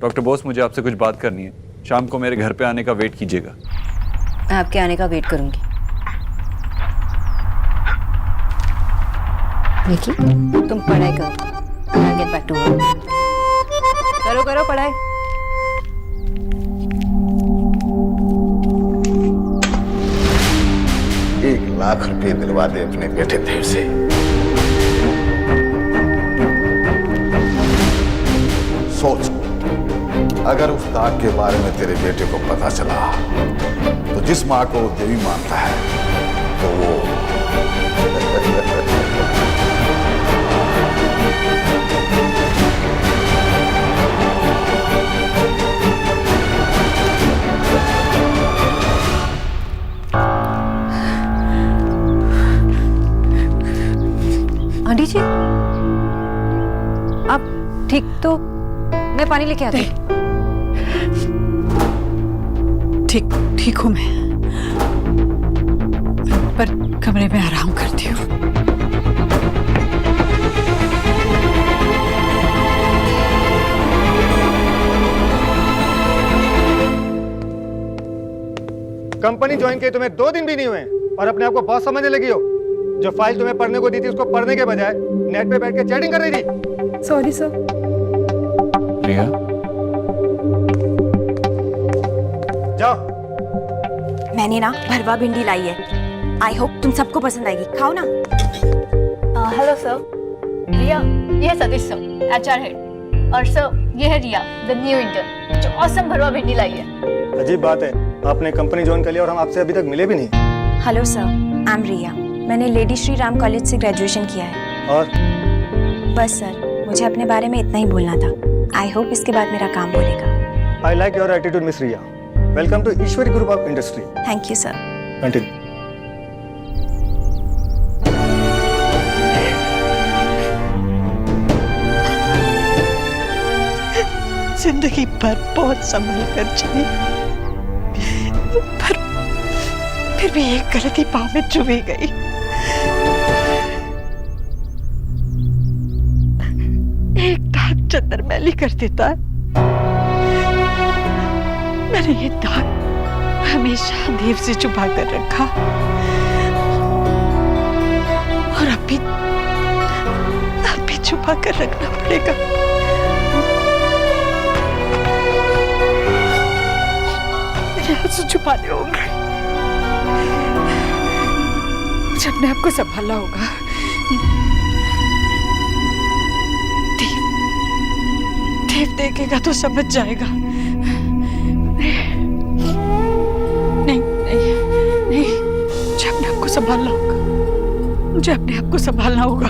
Doctor Bose, मुझे आपसे कुछ बात करनी है। शाम को मेरे घर पे आने का वेट कीजिएगा। मैं आपके आने का वेट करूंगी। देखिए, तुम पढ़ाई करो। I'll get back to work. करो करो पढ़ाई। ₹1,00,000 दिलवा दे अपने बेटे देव से। सोच, अगर उस दाग के बारे में तेरे बेटे को पता चला तो जिस माँ को देवी मानता है तो वो आंटी जी, आप ठीक तो? मैं पानी लेके आती हूँ। ठीक हूँ मैं, पर कमरे में आराम करती हूँ। कंपनी ज्वाइन किए तुम्हें 2 दिन भी नहीं हुए और अपने आप को बॉस समझने लगी हो। जो फाइल तुम्हें पढ़ने को दी थी उसको पढ़ने के बजाय नेट पे बैठ के चैटिंग कर रही थी। Sorry sir. रिया, जाओ। मैंने ना भरवा भिंडी लाई है। आई होप तुम सबको पसंद आएगी, खाओ ना। हेलो सर, रिया, ये है सतीश सर, एचआर हेड, और सर ये है रिया, द न्यू इंटर्न, जो ऑसम भरवा भिंडी लाई है। अजीब बात है, आपने कंपनी ज्वाइन कर लिया और हम आपसे अभी तक मिले भी नहीं। हेलो सर, आई एम रिया। मैंने लेडी श्री राम कॉलेज से ग्रेजुएशन किया है। और बस सर, मुझे अपने बारे में इतना ही बोलना था। आई होप इसके बाद मेरा काम बोलेगा। I like your attitude miss Riya. Welcome to Ishwari group of industry. Thank you sir. Continue. जिंदगी भर बहुत संभल कर चली, पर फिर भी एक गलती पाँव में चुभी गई। एक दाग चंदर मैली कर देता है। मैंने ये दाग हमेशा देव से छुपा कर रखा, और अब भी छुपा कर रखना पड़ेगा। मेरे आंसू छुपाने होंगे, मुझे अपने आप को संभालना होगा। देव देखेगा तो समझ जाएगा। नहीं नहीं नहीं, मुझे अपने आप को संभालना होगा। मुझे अपने आप को संभालना होगा।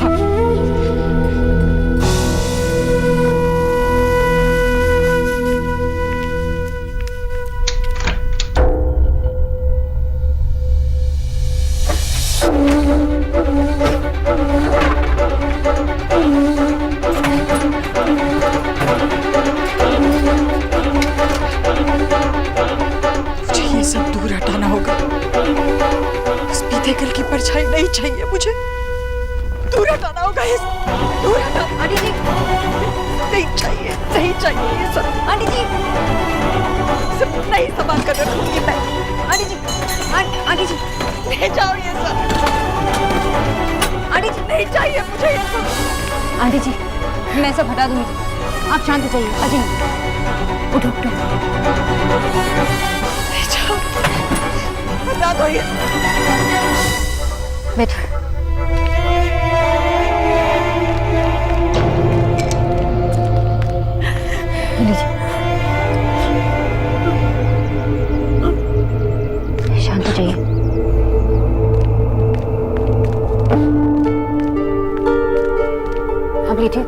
कल की परछाई नहीं चाहिए मुझे। दूर हटाना होगा ये, दूर हटाना। आंटी जी, नहीं चाहिए ये सब। आंटी जी, सब नहीं संभाल कर रखूंगी मैं। आंटी जी, आंटी जी, ले जाओ ये सब। आंटी जी, नहीं चाहिए मुझे ये सब। आंटी जी, मैं सब हटा दूंगी। आप शांत हो जाइए। अजय, उठो उठो। ले जाओ, हटा दो ये। बैठो। शांत हो जाइए। अब लेटिए।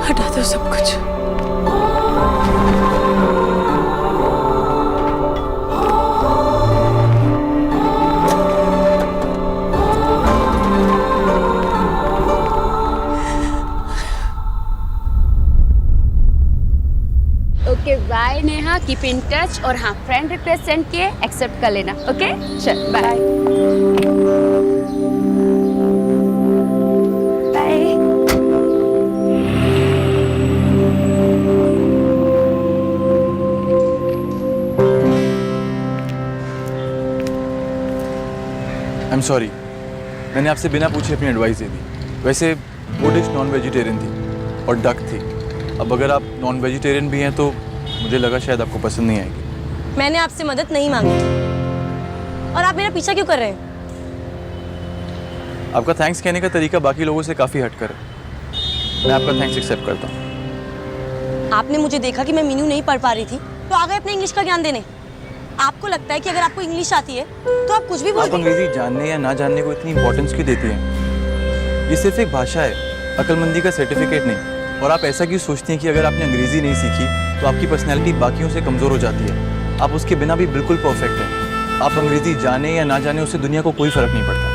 हटा दो सब कुछ। Okay bye Neha, keep in touch, और हाँ फ्रेंड रिक्वेस्ट सेंड किए, एक्सेप्ट कर लेना। ओके चल बाय। आई एम सॉरी, मैंने आपसे बिना पूछे अपनी एडवाइस दे दी। वैसे वो डिश नॉन वेजिटेरियन थी और डक थी। अब अगर आप नॉन वेजिटेरियन भी हैं तो मुझे लगा शायद आपको पसंद नहीं आएगी। मैंने आपसे मदद नहीं मांगी और आप मेरा पीछा क्यों कर रहे हैं? आपका थैंक्स कहने का तरीका बाकी लोगों से काफ़ी हटकर है। मैं आपका थैंक्स एक्सेप्ट करता हूँ। आपने मुझे देखा कि मैं मीनू नहीं पढ़ पा रही थी तो आ गए अपने इंग्लिश का ज्ञान देने। आपको लगता है कि अगर आपको इंग्लिश आती है तो आप कुछ भी बोल आप देंगे? अंग्रेजी जानने या ना जानने को इतनी इंपॉर्टेंस क्यों देती हैं? ये सिर्फ एक भाषा है, अक्लमंदी का सर्टिफिकेट नहीं। और आप ऐसा क्यों सोचती हैं कि अगर आपने अंग्रेजी नहीं सीखी तो आपकी पर्सनैलिटी बाकियों से कमज़ोर हो जाती है? आप उसके बिना भी बिल्कुल परफेक्ट हैं। आप अंग्रेजी जाने या ना जाने उससे दुनिया को कोई फ़र्क नहीं पड़ता,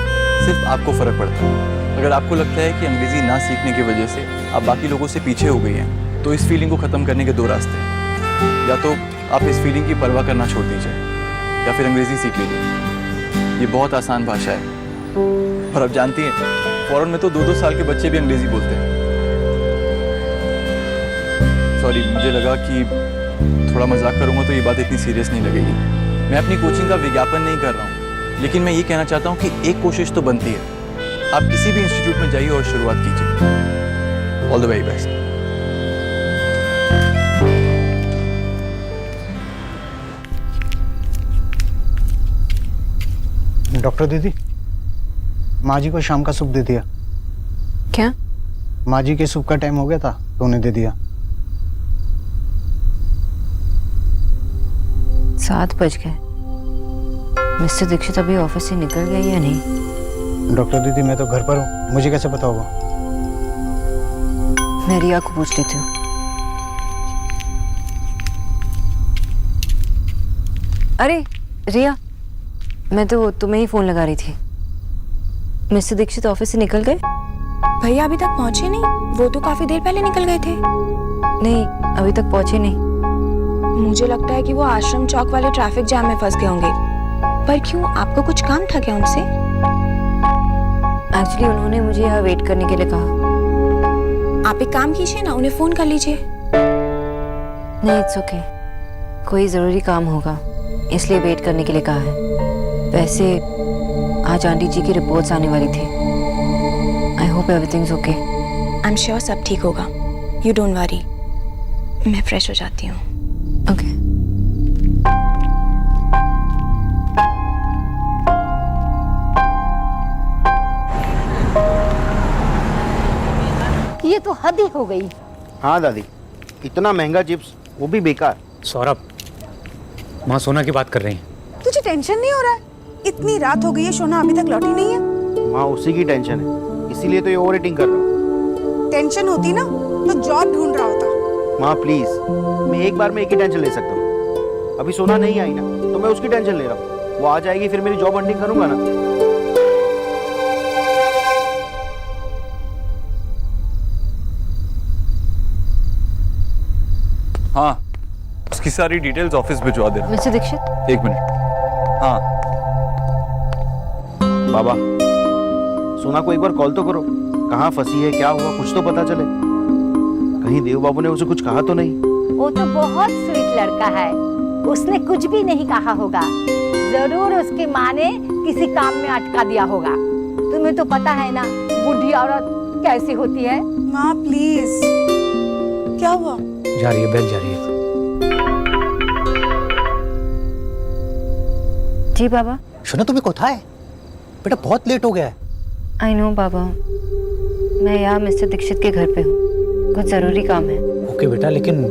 सिर्फ आपको फ़र्क पड़ता है। अगर आपको लगता है कि अंग्रेजी ना सीखने की वजह से आप बाकी लोगों से पीछे हो गई हैं तो इस फीलिंग को ख़त्म करने के दो रास्ते हैं। या तो आप इस फीलिंग की परवाह करना छोड़ दीजिए या फिर अंग्रेजी सीख लीजिए। ये बहुत आसान भाषा है और आप जानती हैं फॉरेन में तो 2-2 साल के बच्चे भी अंग्रेजी बोलते हैं। सॉरी, मुझे लगा कि थोड़ा मजाक करूंगा तो ये बात इतनी सीरियस नहीं लगेगी। मैं अपनी कोचिंग का विज्ञापन नहीं कर रहा हूँ, लेकिन मैं ये कहना चाहता हूँ कि एक कोशिश तो बनती है। आप किसी भी इंस्टीट्यूट में जाइए और शुरुआत कीजिए। All the very best. Doctor दीदी, माँ जी को शाम का सूप दे दिया। क्या? माँ जी के सूप का टाइम हो गया था तो उन्हें दे दिया। 7 बज गए। मिस्टर दीक्षित अभी ऑफिस से निकल गए या नहीं? डॉक्टर दीदी, मैं तो घर पर हूँ, मुझे कैसे पता होगा? मैं रिया को पूछ लेती हूँ। अरे रिया, मैं तो तुम्हें ही फोन लगा रही थी। मिस्टर दीक्षित ऑफिस से निकल गए? भैया अभी तक पहुंचे नहीं, वो तो काफी देर पहले निकल गए थे। नहीं, अभी तक पहुंचे नहीं। मुझे लगता है कि वो आश्रम चौक वाले ट्रैफिक जाम में फंस गए होंगे। पर क्यों, आपको कुछ काम था क्या उनसे? एक्चुअली उन्होंने मुझे यहाँ वेट करने के लिए कहा। आप एक काम कीजिए ना, उन्हें फोन कर लीजिए। नहीं, इट्स ओके। कोई जरूरी काम होगा इसलिए वेट करने के लिए कहा है। वैसे आज आंटी जी की रिपोर्ट्स आने वाली थी। I hope everything's okay. I am sure सब ठीक होगा, यू डोंट वरी। मैं फ्रेश हो जाती हूँ। ओके। ये तो हद ही हो गई। हाँ दादी, इतना महंगा चिप्स, वो भी बेकार। सौरभ, माँ सोना की बात कर रही हैं। तुझे टेंशन नहीं हो रहा है? इतनी रात हो गई है, सोना अभी तक लौटी नहीं है। माँ उसी की टेंशन है, इसीलिए तो ये ओवर ईटिंग कर रहा हूँ। टेंशन होती ना तो जॉब ढूंढ रहा होता। माँ प्लीज, मैं एक बार में एक ही टेंशन ले सकता हूँ। अभी सोना नहीं आई ना तो मैं उसकी टेंशन ले रहा हूँ। वो आ जाएगी फिर मेरी जॉब हंटिंग करूंगा ना। हाँ, उसकी सारी डिटेल्स ऑफिस भिजवा देना। Mister Dikshit, 1 minute. हाँ बाबा, सोना को एक बार कॉल तो करो। कहाँ फंसी है, क्या हुआ, कुछ तो पता चले। कहीं देव बाबू ने उसे कुछ कहा तो नहीं? वो तो बहुत स्वीट लड़का है, उसने कुछ भी नहीं कहा होगा। जरूर उसकी माँ ने किसी काम में अटका दिया होगा। तुम्हें तो पता है ना बूढ़ी औरत कैसी होती है। माँ प्लीज, क्या हुआ? जा रही है, बेल जा रही है। जी बाबा। सोना तुम्हें कोथा है बेटा, बहुत लेट हो गया है। आई नो बाबा, मैं यहाँ मिस्टर दीक्षित के घर पे हूँ, कुछ जरूरी काम है। ओके बेटा, लेकिन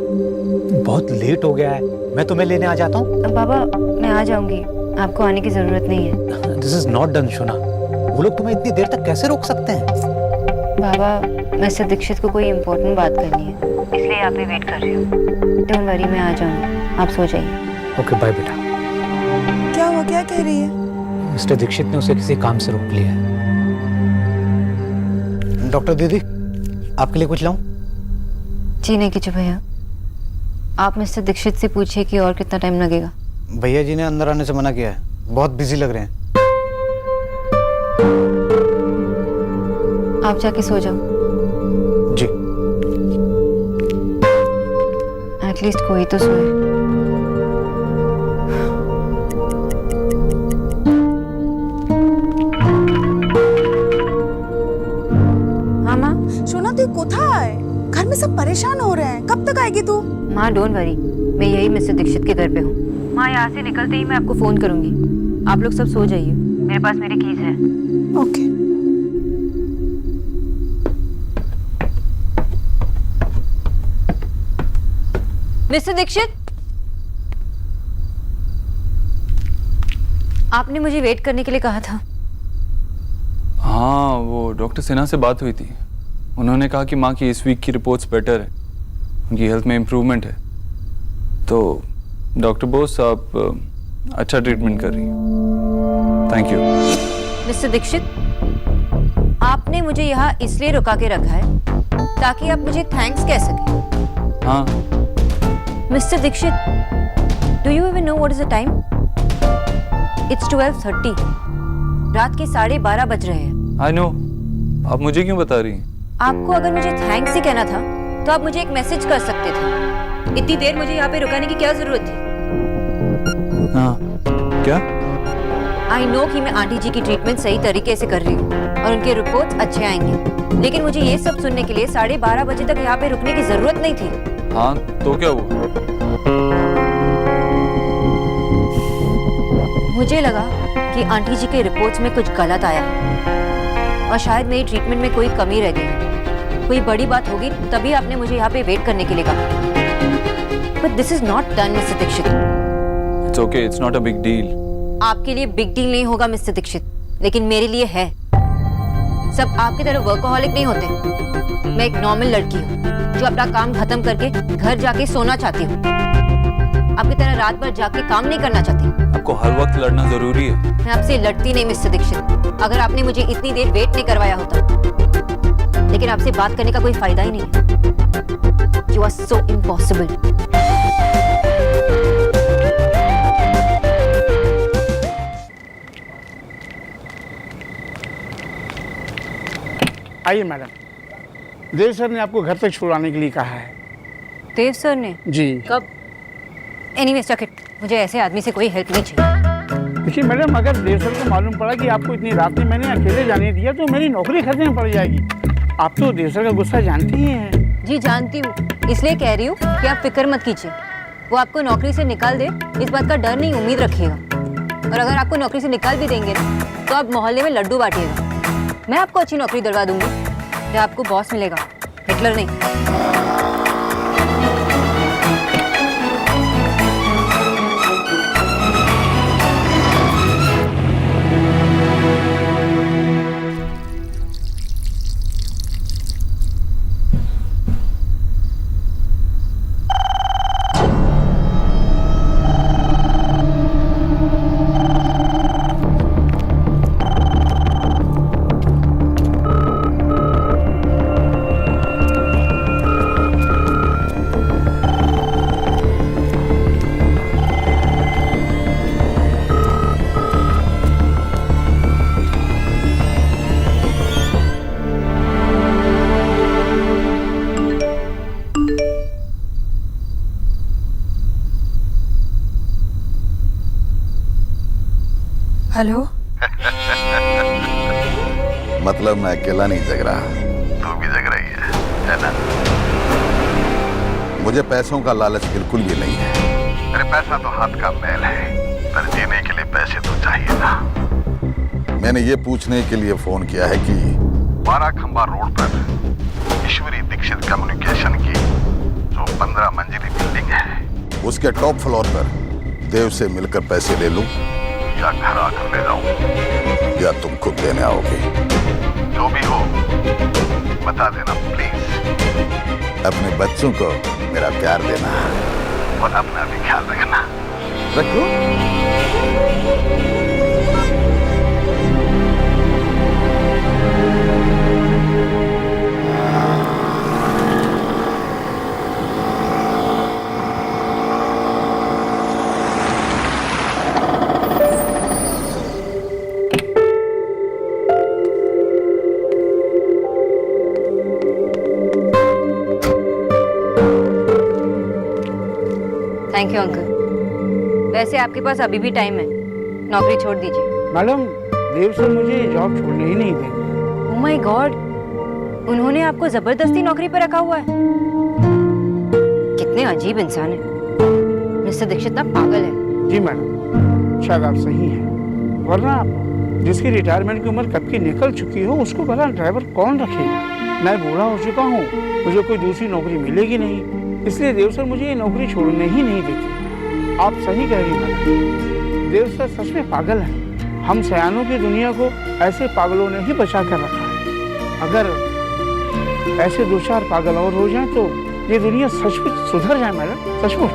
बहुत लेट हो गया है, मैं तुम्हें लेने आ जाता हूँ। बाबा मैं आ जाऊंगी, आपको आने की जरूरत नहीं है। दिस इज नॉट डन सोना, वो लोग तुम्हें इतनी देर तक कैसे रोक सकते हैं? बाबा मिस्टर दीक्षित को कोई इम्पोर्टेंट बात करनी है, इसलिए यहाँ पे वेट कर रही हूँ। डोंट वरी, मैं आ जाऊंगी, आप सो जाइए। ओके बाय बेटा। क्या हुआ, क्या कह रही है? मिस्टर दीक्षित ने उसे किसी काम से रोक लिया है। डॉक्टर दीदी, आपके लिए कुछ लाऊं? जी नहीं कीजिए भैया, आप मिस्टर दीक्षित से पूछिए कि और कितना टाइम लगेगा। भैया जी ने अंदर आने से मना किया है, बहुत बिजी लग रहे हैं। आप जाके सो जाओ। जी। एटलीस्ट कोई तो सोए। पे सब परेशान हो रहे हैं, कब तक आएगी तू? माँ डोंट वरी, मैं यही मिस्टर दीक्षित के घर पे हूँ। माँ यहाँ से निकलते ही मैं आपको फोन करूंगी। आप लोग सब सो जाइए, मेरे पास मेरी कीज है। ओके। मिस्टर दीक्षित, आपने मुझे वेट करने के लिए कहा था। हाँ, वो डॉक्टर सिन्हा से बात हुई थी। उन्होंने कहा कि माँ की इस वीक की रिपोर्ट्स बेटर है, उनकी हेल्थ में इम्प्रूवमेंट है। तो डॉक्टर बोस आप अच्छा ट्रीटमेंट कर रही हैं। Thank you. मिस्टर दीक्षित, आपने मुझे यहाँ इसलिए रुका के रखा है ताकि आप मुझे थैंक्स कह सकें। हाँ। Mister Dikshit, do you even know what is the time? It's 12:30। रात के 12:30 बज रहे हैं। I know. आप मुझे क्यों बता रही हैं? आपको अगर मुझे थैंक्स ही कहना था तो आप मुझे एक मैसेज कर सकते थे। इतनी देर मुझे यहाँ पे रुकाने की क्या जरूरत थी? हाँ, क्या? आई नो कि मैं आंटी जी की ट्रीटमेंट सही तरीके से कर रही हूँ और उनके रिपोर्ट्स अच्छे आएंगे, लेकिन मुझे ये सब सुनने के लिए 12:30 बजे तक यहाँ पे रुकने की जरूरत नहीं थी। हाँ, तो क्या हुआ? मुझे लगा कि आंटी जी के रिपोर्ट्स में कुछ गलत आया है और शायद मेरी ट्रीटमेंट में कोई कमी रह गई। कोई बड़ी बात होगी तभी आपने मुझे यहाँ पे वेट करने के लिए कहा। But this is not done mister Dikshit. It's okay, it's not a big deal. आपके लिए बिग डील नहीं होगा मिस्टर दीक्षित, लेकिन मेरे लिए है। सब आपकी तरह वर्कोहॉलिक नहीं होते। मैं एक नॉर्मल लड़की हूँ जो अपना काम खत्म करके घर जाके सोना चाहती हूँ। आपकी तरह रात भर जाके काम नहीं करना चाहती। आपको हर वक्त लड़ना जरूरी है। मैं आपसे लड़ती नहीं मिस्टर दीक्षित। अगर आपने मुझे इतनी देर वेट नहीं करवाया होता, लेकिन आपसे बात करने का कोई फायदा ही नहीं है। You are so impossible. आइए मैडम, देव सर ने आपको घर तक छुड़वाने के लिए कहा है। देव सर ने? जी। कब? एनीवेज रख इट, मुझे ऐसे आदमी से कोई हेल्प नहीं चाहिए। देखिए मैडम, अगर देव सर को मालूम पड़ा कि आपको इतनी रात में मैंने अकेले जाने दिया तो मेरी नौकरी खतरे में पड़ जाएगी। आप तो देव सर का गुस्सा जानती ही हैं। जी जानती हूँ, इसलिए कह रही हूँ कि आप फिक्र मत कीजिए। वो आपको नौकरी से निकाल दे इस बात का डर नहीं, उम्मीद रखिएगा। और अगर आपको नौकरी से निकाल भी देंगे ना तो आप मोहल्ले में लड्डू बांटिएगा। मैं आपको अच्छी नौकरी दिलवा दूंगी, जहाँ आपको बॉस मिलेगा, हिटलर नहीं। हेलो। मतलब मैं अकेला नहीं जग रहा, तू भी जग रही है ना? मुझे पैसों का लालच बिल्कुल भी नहीं है। अरे पैसा तो हाथ का मैल है, पर जीने के लिए पैसे तो चाहिए ना। मैंने ये पूछने के लिए फोन किया है कि 12 खंबा रोड पर ईश्वरी दीक्षित कम्युनिकेशन की जो 15 मंजिली बिल्डिंग है, उसके टॉप फ्लोर पर देव से मिलकर पैसे ले लूं या घर आकर ले जाऊं, या तुम खुद देने आओगे? जो भी हो बता देना प्लीज। अपने बच्चों को मेरा प्यार देना और अपना भी ख्याल रखना। रखो। Thank you uncle. वैसे आपके पास अभी भी टाइम है, नौकरी छोड़ दीजिए। मैडम, देव सर मुझे जॉब छोड़ने ही नहीं देंगे। ओह माय गॉड, उन्होंने आपको जबरदस्ती नौकरी पर रखा हुआ है? कितने अजीब इंसान है। मिस्टर दीक्षित ना पागल है। जी मैडम, शायद आप सही हैं, वरना आप जिसकी रिटायरमेंट की उम्र कब की निकल चुकी हो उसको भला ड्राइवर कौन रखेगा। मैं बूढ़ा हो चुका हूँ, मुझे कोई दूसरी नौकरी मिलेगी नहीं, इसलिए देव सर मुझे ये नौकरी छोड़ने ही नहीं देते। आप सही कह रही मैडम, देव सर सच में पागल है। हम सयानों की दुनिया को ऐसे पागलों ने ही बचा कर रखा है। अगर ऐसे 2-4 पागल और हो जाएं तो ये दुनिया सचमुच सुधर जाए मैडम, सचमुच।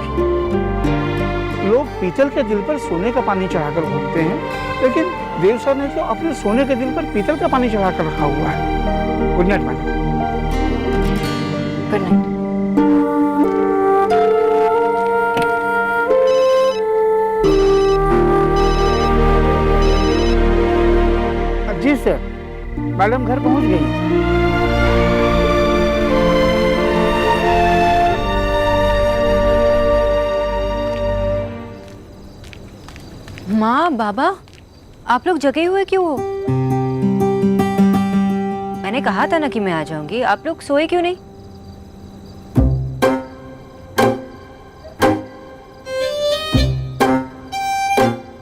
लोग पीतल के दिल पर सोने का पानी चढ़ाकर घूमते हैं, लेकिन देव सर ने तो अपने सोने के दिल पर पीतल का पानी चढ़ाकर रखा हुआ है। Good night madam. Good night. जी सर, मैडम घर पहुंच गई। माँ, बाबा, आप लोग जगे हुए क्यों हो? मैंने कहा था ना कि मैं आ जाऊंगी, आप लोग सोए क्यों नहीं?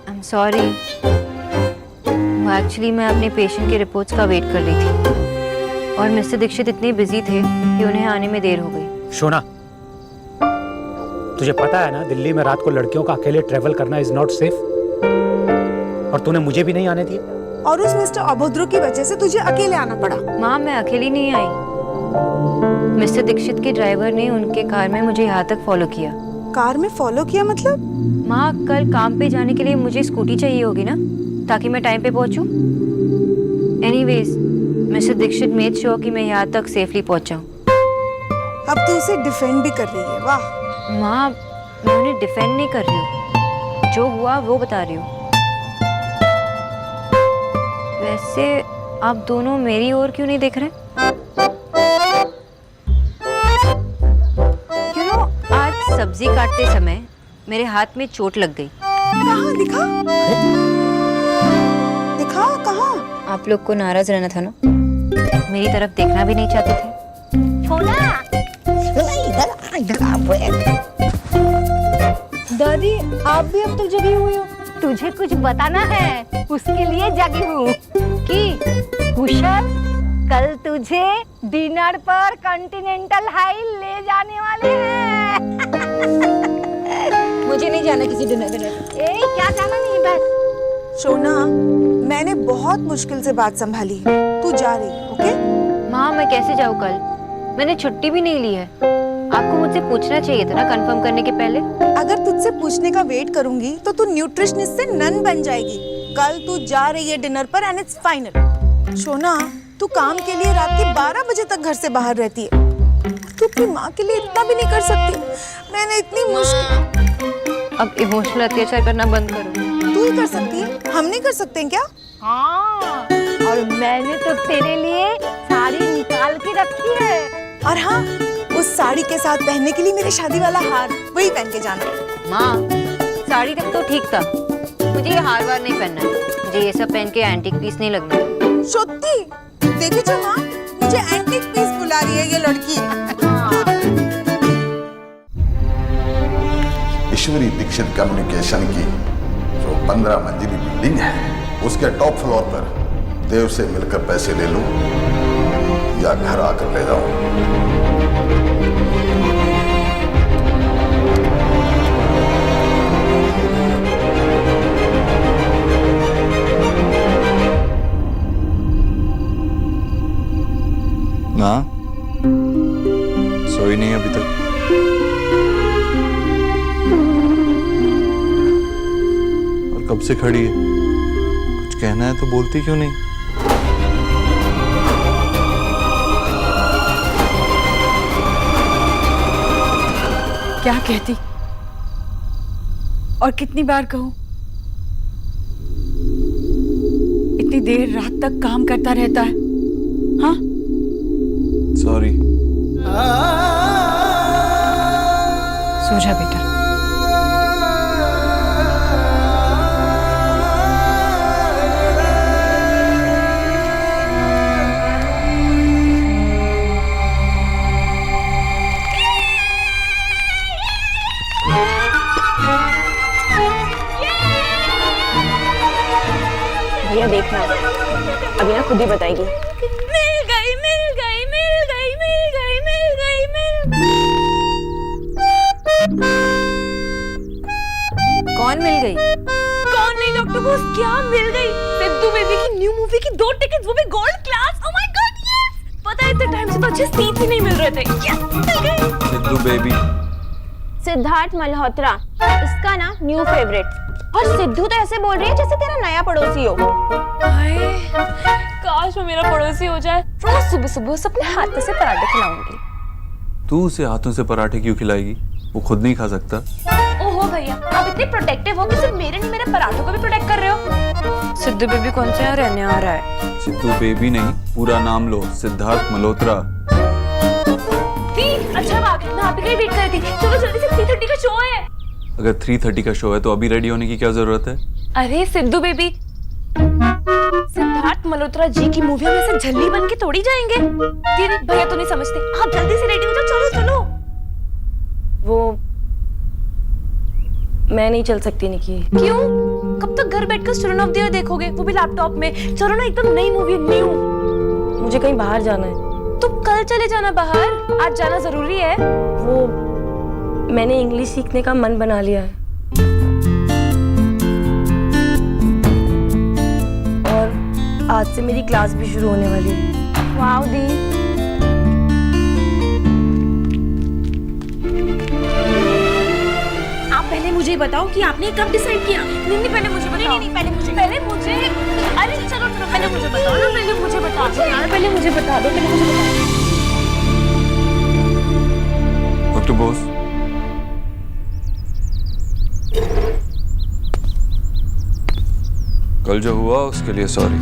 आई एम सॉरी, एक्चुअली मैं अपने पेशेंट के रिपोर्ट्स का वेट कर रही थी और मिस्टर दीक्षित इतने बिजी थे कि उन्हें आने में देर हो गई। शोना, तुझे पता है ना दिल्ली में रात को लड़कियों का अकेले ट्रेवल करना इज नॉट सेफ, और तूने मुझे भी नहीं आने दिया। और उस मिस्टर अभद्र की वजह से तुझे अकेले आना पड़ा। माँ, मैं अकेली नहीं आई। मिस्टर दीक्षित के ड्राइवर ने उनके कार में मुझे यहाँ तक फॉलो किया। कार में फॉलो किया मतलब? माँ, कल काम पे जाने के लिए मुझे स्कूटी चाहिए होगी ना, ताकि मैं टाइम पे पहुँचूँ। Anyways, mister Dikshit made sure कि मैं यहाँ तक सेफली पहुँच जाऊँ। अब तू उसे डिफेंड भी कर रही है, वाह। माँ, मैं उन्हें डिफेंड नहीं कर रही हूँ, जो हुआ वो बता रही हूँ। वैसे आप दोनों मेरी ओर क्यों नहीं देख रहे? You know, आज सब्जी काटते समय मेरे हाथ में चोट लग गई। कहाँ? दिखा दिखा, कहाँ? आप लोग को नाराज रहना था ना, मेरी तरफ देखना भी नहीं चाहते थे। छोना, दादी, आप भी अब तक जगी हुई हो? तुझे कुछ बताना है, उसके लिए जगी हूँ कि कुशल कल तुझे डिनर पर कॉन्टिनेंटल हाई ले जाने वाले हैं। मुझे नहीं जाना किसी डिनर। क्या जाना नहीं बस। शोना, मैंने बहुत मुश्किल से बात संभाली, तू जा रही, ओके? माँ, मैं कैसे जाऊँ कल? मैंने छुट्टी भी नहीं ली है। आपको मुझसे पूछना चाहिए था ना कंफर्म करने के पहले। अगर तुझसे पूछने का वेट करूंगी तो तू न्यूट्रिशनिस्ट से नन बन जाएगी। कल तू जा रही है डिनर पर एंड इट्स फाइनल। शोना, तू काम के लिए रात के 12 बजे तक घर से बाहर रहती है, तू अपनी माँ के लिए इतना भी नहीं कर सकती। मैंने इतनी मुश्किल। अब इमोशनल अत्याचार करना बंद करो। तू ही कर सकती है, हम नहीं कर सकते क्या? हाँ, और मैंने तो तेरे लिए साड़ी निकाल के रखी है। और हाँ, उस साड़ी के साथ पहनने के लिए मेरे शादी वाला हार, वही पहन के जाना। माँ, साड़ी तक तो ठीक था, मुझे ये हार वार नहीं पहनना है। मुझे ये सब पहन के एंटीक पीस नहीं लगना। सच्ची? देखी जो माँ, मुझे एंटीक पीस बुला रही है ये लड़की। ईश्वरी दीक्षित कम्युनिकेशन की जो 15 मंजिली बिल्डिंग है, उसके टॉप फ्लोर पर देव से मिलकर पैसे ले लूं या घर आकर ले जाऊं। माँ, सोई नहीं अभी तक? और कब से खड़ी है? कुछ कहना है तो बोलती क्यों नहीं? क्या कहती और कितनी बार कहूं? इतनी देर रात तक काम करता रहता है। हाँ, सॉरी। सो जा बेटा। भैया देखना, अभी ना खुद ही बताएगी। मिल गई मिल गई मिल गई मिल गई मिल गई मिल कौन मिल गई? कौन नहीं डॉक्टर बोस, क्या मिल गई? सिद्धू बेबी की न्यू मूवी की 2 टिकट्स, वो भी gold class. Oh my God yes! पता है इतने टाइम से तो अच्छे सीट ही नहीं मिल रहे थे। यस मिल गई। सिद्धू बेबी सिद्धार्थ मल्होत्रा, इसका ना न्यू फेवरेट। और सिद्धू तो ऐसे बोल रही है जैसे तेरा नया पड़ोसी हो। हाय, काश वो मेरा पड़ोसी हो जाए। रोज सुबह सुबह उसे अपने हाथों से पराठे खिलाऊंगी। तू उसे हाथों से पराठे क्यों खिलाएगी? वो खुद नहीं खा सकता। ओहो भैया, आप इतने प्रोटेक्टिव हो कि सिर्फ मेरे नहीं मेरे पराठों को भी प्रोटेक्ट कर रहे हो। सिद्धू बेबी कौन से यहाँ रहने आ रहा है? सिद्धू बेबी नहीं, पूरा नाम लो, सिद्धार्थ मल्होत्रा। अच्छा बात, मैं आप ही का ही वेट कर रही थी। चलो जल्दी से 3:30 का शो है। अगर 3:30 का शो है तो अभी रेडी होने की क्या जरूरत है? अरे सिद्धू बेबी, सिद्धार्थ मल्होत्रा जी की मूवी में से झल्ली बन के थोड़ी जाएंगे। दीदी भैया तो नहीं समझते, आप जल्दी से रेडी हो जाओ। चलो चलो। वो मैं नहीं चल सकती निकी। क्यों? कब तक घर बैठकर स्टूडेंट ऑफ द ईयर देखोगे, वो भी लैपटॉप में? चलो ना, एकदम नई मूवी, न्यू। मुझे कहीं बाहर जाना है। तो कल चले जाना बाहर, आज जाना जरूरी है। वो मैंने इंग्लिश सीखने का मन बना लिया है और आज से मेरी क्लास भी शुरू होने वाली है। वाओ दी। आप पहले मुझे बताओ कि आपने कब डिसाइड किया? नहीं पहले मुझे बताओ। नहीं पहले मुझे अरे चलो पहले मुझे बताओ ना, पहले मुझे बता दो यार, पहले मुझे बता दो, पहले मुझे बता दो। डॉक्टर बोस, कल जो हुआ उसके लिए सॉरी।